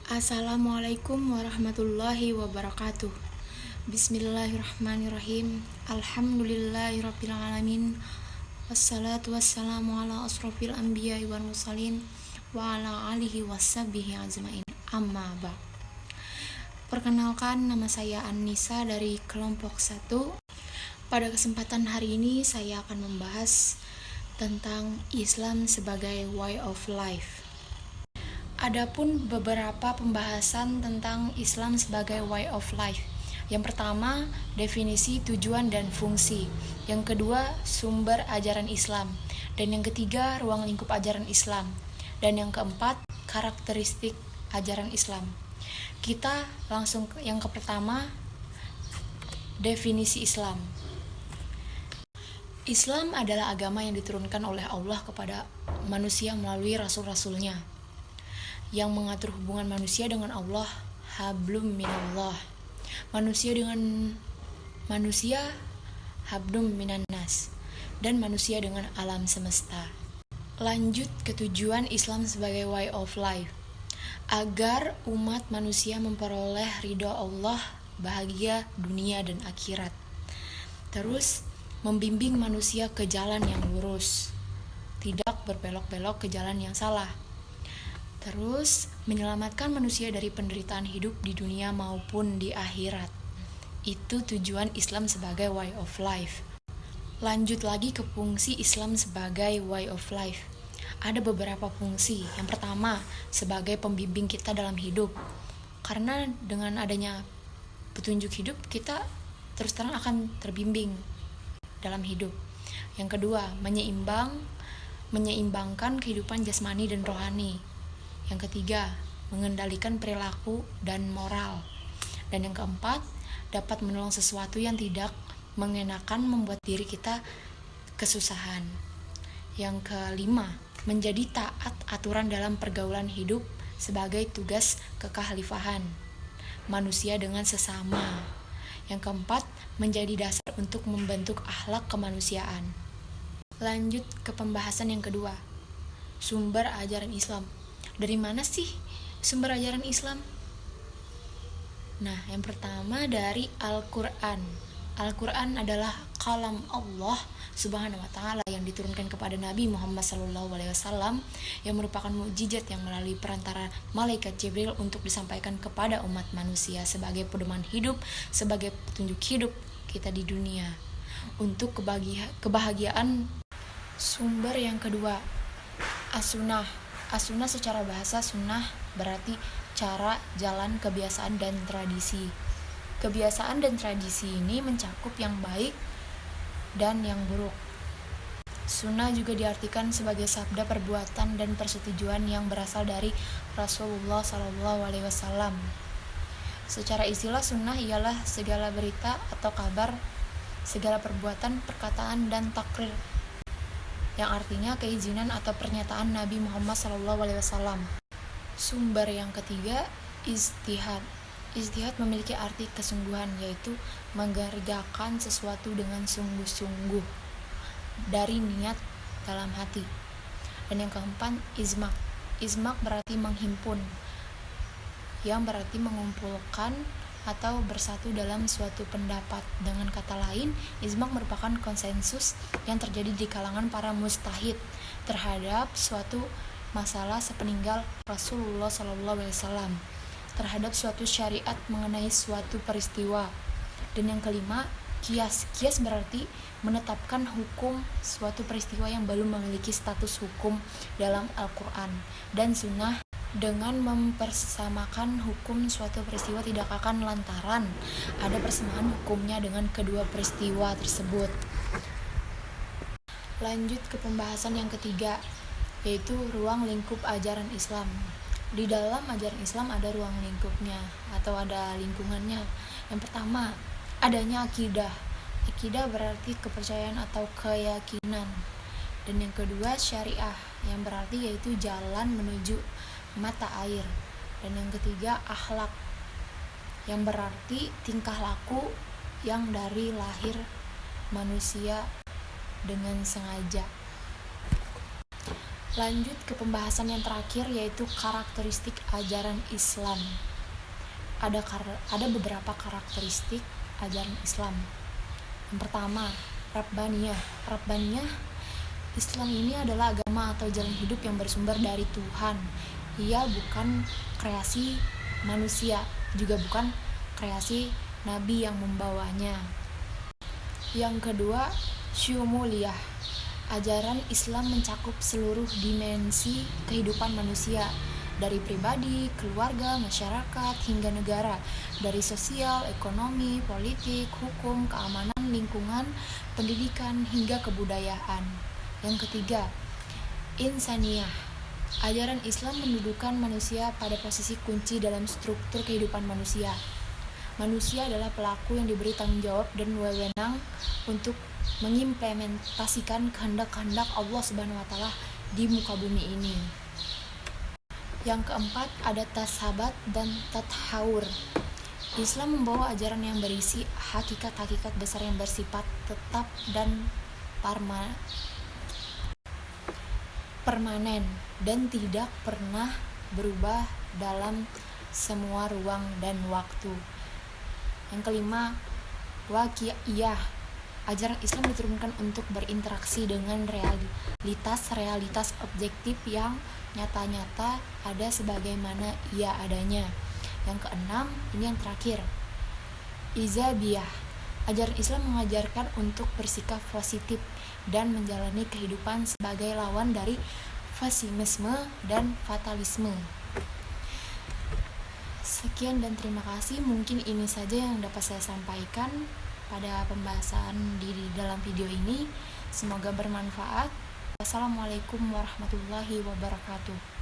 Assalamualaikum warahmatullahi wabarakatuh. Bismillahirrahmanirrahim. Alhamdulillahirrabbilalamin. Wassalatu wassalamu ala asrofil anbiya'i wal mursalin wa ala alihi wassabihi ajmain. Amma ba'd. Perkenalkan, nama saya Annisa dari kelompok 1. Pada kesempatan hari ini saya akan membahas tentang Islam sebagai way of life. Adapun beberapa pembahasan tentang Islam sebagai way of life. Yang pertama, definisi, tujuan, dan fungsi. Yang kedua, sumber ajaran Islam. Dan yang ketiga, ruang lingkup ajaran Islam. Dan yang keempat, karakteristik ajaran Islam. Kita langsung yang pertama, definisi Islam. Islam adalah agama yang diturunkan oleh Allah kepada manusia melalui rasul-rasulnya, yang mengatur hubungan manusia dengan Allah, hablum minallah. Manusia dengan manusia, hablum minannas. Dan manusia dengan alam semesta. Lanjut ke tujuan Islam sebagai way of life. Agar umat manusia memperoleh ridho Allah, bahagia dunia dan akhirat. Terus, membimbing manusia ke jalan yang lurus, tidak berbelok-belok ke jalan yang salah. Terus, menyelamatkan manusia dari penderitaan hidup di dunia maupun di akhirat. Itu tujuan Islam sebagai way of life. Lanjut lagi ke fungsi Islam sebagai way of life. Ada beberapa fungsi. Yang pertama, sebagai pembimbing kita dalam hidup. Karena dengan adanya petunjuk hidup, kita terus terang akan terbimbing dalam hidup. Yang kedua, menyeimbangkan kehidupan jasmani dan rohani. Yang ketiga, mengendalikan perilaku dan moral. Dan yang keempat, dapat menolong sesuatu yang tidak mengenakan, membuat diri kita kesusahan. Yang kelima, menjadi taat aturan dalam pergaulan hidup sebagai tugas kekhalifahan manusia dengan sesama. Yang keempat, menjadi dasar untuk membentuk akhlak kemanusiaan. Lanjut ke pembahasan yang kedua, sumber ajaran Islam. Dari mana sih sumber ajaran Islam? Nah, yang pertama dari Al-Quran. Al-Quran adalah kalam Allah Subhanahu wa Ta'ala yang diturunkan kepada Nabi Muhammad SAW, yang merupakan mukjizat yang melalui perantara malaikat Jibril untuk disampaikan kepada umat manusia sebagai pedoman hidup, sebagai petunjuk hidup kita di dunia untuk kebahagiaan. Sumber yang kedua, as-sunnah. As-sunnah secara bahasa, sunnah berarti cara, jalan, kebiasaan, dan tradisi. Kebiasaan dan tradisi ini mencakup yang baik dan yang buruk. Sunnah juga diartikan sebagai sabda, perbuatan, dan persetujuan yang berasal dari Rasulullah SAW. Secara istilah, sunnah ialah segala berita atau kabar, segala perbuatan, perkataan, dan takrir, yang artinya keizinan atau pernyataan Nabi Muhammad SAW. Sumber yang ketiga, ijtihad. Ijtihad memiliki arti kesungguhan, yaitu mengerjakan sesuatu dengan sungguh-sungguh dari niat dalam hati. Dan yang keempat, izmak. Izmak berarti menghimpun, yang berarti mengumpulkan atau bersatu dalam suatu pendapat. Dengan kata lain, ijma' merupakan konsensus yang terjadi di kalangan para mujtahid terhadap suatu masalah sepeninggal Rasulullah SAW, terhadap suatu syariat mengenai suatu peristiwa. Dan yang kelima, qiyas. Qiyas berarti menetapkan hukum suatu peristiwa yang belum memiliki status hukum dalam Al-Quran dan Sunnah, dengan mempersamakan hukum suatu peristiwa tidak akan lantaran ada persamaan hukumnya dengan kedua peristiwa tersebut. Lanjut ke pembahasan yang ketiga, yaitu ruang lingkup ajaran Islam. Di dalam ajaran Islam ada ruang lingkupnya atau ada lingkungannya. Yang pertama, adanya akidah. Akidah berarti kepercayaan atau keyakinan. Dan yang kedua, syariah, yang berarti yaitu jalan menuju mata air. Dan yang ketiga, akhlak, yang berarti tingkah laku yang dari lahir manusia dengan sengaja. Lanjut ke pembahasan yang terakhir, yaitu karakteristik ajaran Islam. Ada beberapa karakteristik ajaran Islam. Yang pertama, Rabbaniyah. Islam ini adalah agama atau jalan hidup yang bersumber dari Tuhan. Ia bukan kreasi manusia, juga bukan kreasi nabi yang membawanya. Yang kedua, Syumuliyah. Ajaran Islam mencakup seluruh dimensi kehidupan manusia, dari pribadi, keluarga, masyarakat, hingga negara, dari sosial, ekonomi, politik, hukum, keamanan, lingkungan, pendidikan, hingga kebudayaan. Yang ketiga, Insaniyah. Ajaran Islam mendudukan manusia pada posisi kunci dalam struktur kehidupan manusia. Manusia adalah pelaku yang diberi tanggung jawab dan wewenang untuk mengimplementasikan kehendak-kehendak Allah Subhanahu wa taala di muka bumi ini. Yang keempat, ada tasabat dan tathawur. Islam membawa ajaran yang berisi hakikat-hakikat besar yang bersifat tetap dan permanen dan tidak pernah berubah dalam semua ruang dan waktu. Yang kelima, waqi'iyah. Ajaran Islam diturunkan untuk berinteraksi dengan realitas objektif yang nyata-nyata ada sebagaimana ia adanya. Yang keenam, ini yang terakhir, Izabiyah. Ajaran Islam mengajarkan untuk bersikap positif dan menjalani kehidupan sebagai lawan dari pesimisme dan fatalisme. Sekian dan terima kasih. Mungkin ini saja yang dapat saya sampaikan pada pembahasan di dalam video ini. Semoga bermanfaat. Wassalamualaikum warahmatullahi wabarakatuh.